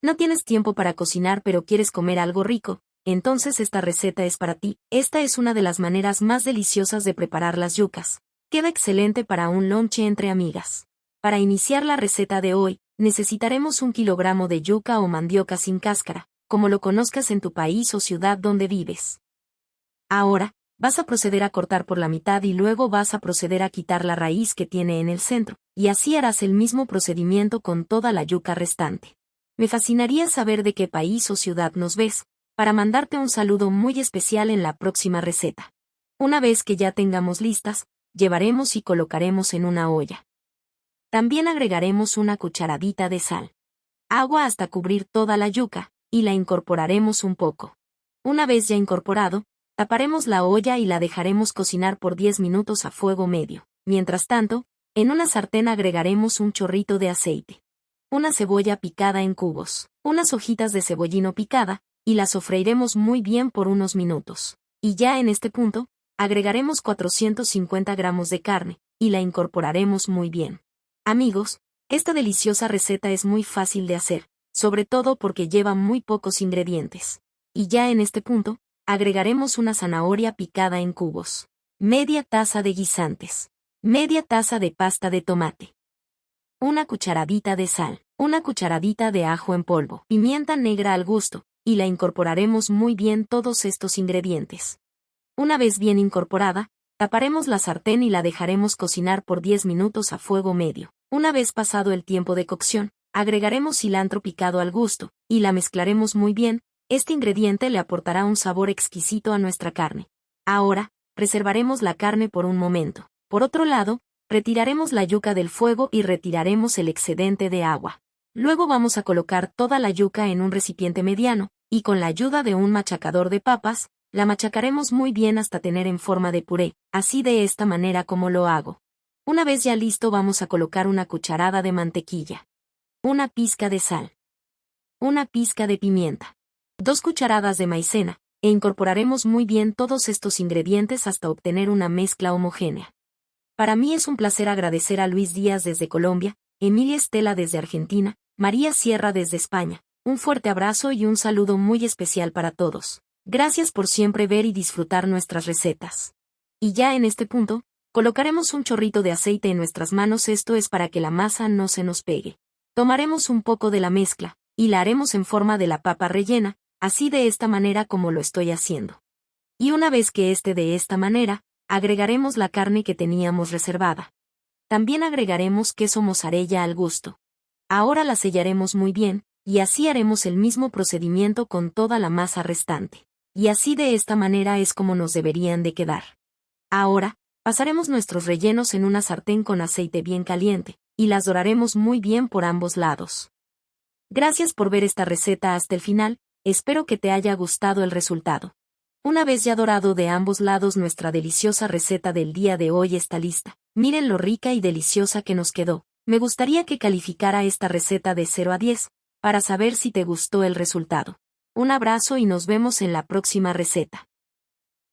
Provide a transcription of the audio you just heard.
¿No tienes tiempo para cocinar pero quieres comer algo rico? Entonces esta receta es para ti. Esta es una de las maneras más deliciosas de preparar las yucas. Queda excelente para un lonche entre amigas. Para iniciar la receta de hoy, necesitaremos 1 kilogramo de yuca o mandioca sin cáscara, como lo conozcas en tu país o ciudad donde vives. Ahora, vas a proceder a cortar por la mitad y luego vas a proceder a quitar la raíz que tiene en el centro, y así harás el mismo procedimiento con toda la yuca restante. Me fascinaría saber de qué país o ciudad nos ves, para mandarte un saludo muy especial en la próxima receta. Una vez que ya tengamos listas, llevaremos y colocaremos en una olla. También agregaremos una cucharadita de sal. Agua hasta cubrir toda la yuca, y la incorporaremos un poco. Una vez ya incorporado, taparemos la olla y la dejaremos cocinar por 10 minutos a fuego medio. Mientras tanto, en una sartén agregaremos un chorrito de aceite, una cebolla picada en cubos, unas hojitas de cebollino picada, y la sofreiremos muy bien por unos minutos. Y ya en este punto, agregaremos 450 gramos de carne, y la incorporaremos muy bien. Amigos, esta deliciosa receta es muy fácil de hacer, sobre todo porque lleva muy pocos ingredientes. Y ya en este punto, agregaremos una zanahoria picada en cubos, media taza de guisantes, media taza de pasta de tomate, una cucharadita de sal, una cucharadita de ajo en polvo, pimienta negra al gusto, y la incorporaremos muy bien todos estos ingredientes. Una vez bien incorporada, taparemos la sartén y la dejaremos cocinar por 10 minutos a fuego medio. Una vez pasado el tiempo de cocción, agregaremos cilantro picado al gusto, y la mezclaremos muy bien. Este ingrediente le aportará un sabor exquisito a nuestra carne. Ahora, reservaremos la carne por un momento. Por otro lado, retiraremos la yuca del fuego y retiraremos el excedente de agua. Luego vamos a colocar toda la yuca en un recipiente mediano, y con la ayuda de un machacador de papas, la machacaremos muy bien hasta tener en forma de puré, así de esta manera como lo hago. Una vez ya listo vamos a colocar una cucharada de mantequilla, una pizca de sal, una pizca de pimienta, 2 cucharadas de maicena, e incorporaremos muy bien todos estos ingredientes hasta obtener una mezcla homogénea. Para mí es un placer agradecer a Luis Díaz desde Colombia, Emilia Estela desde Argentina, María Sierra desde España. Un fuerte abrazo y un saludo muy especial para todos. Gracias por siempre ver y disfrutar nuestras recetas. Y ya en este punto, colocaremos un chorrito de aceite en nuestras manos, esto es para que la masa no se nos pegue. Tomaremos un poco de la mezcla, y la haremos en forma de la papa rellena, así de esta manera como lo estoy haciendo. Y una vez que esté de esta manera, agregaremos la carne que teníamos reservada. También agregaremos queso mozzarella al gusto. Ahora la sellaremos muy bien, y así haremos el mismo procedimiento con toda la masa restante. Y así de esta manera es como nos deberían de quedar. Ahora, pasaremos nuestros rellenos en una sartén con aceite bien caliente, y las doraremos muy bien por ambos lados. Gracias por ver esta receta hasta el final, espero que te haya gustado el resultado. Una vez ya dorado de ambos lados nuestra deliciosa receta del día de hoy está lista. Miren lo rica y deliciosa que nos quedó. Me gustaría que calificara esta receta de 0 a 10, para saber si te gustó el resultado. Un abrazo y nos vemos en la próxima receta.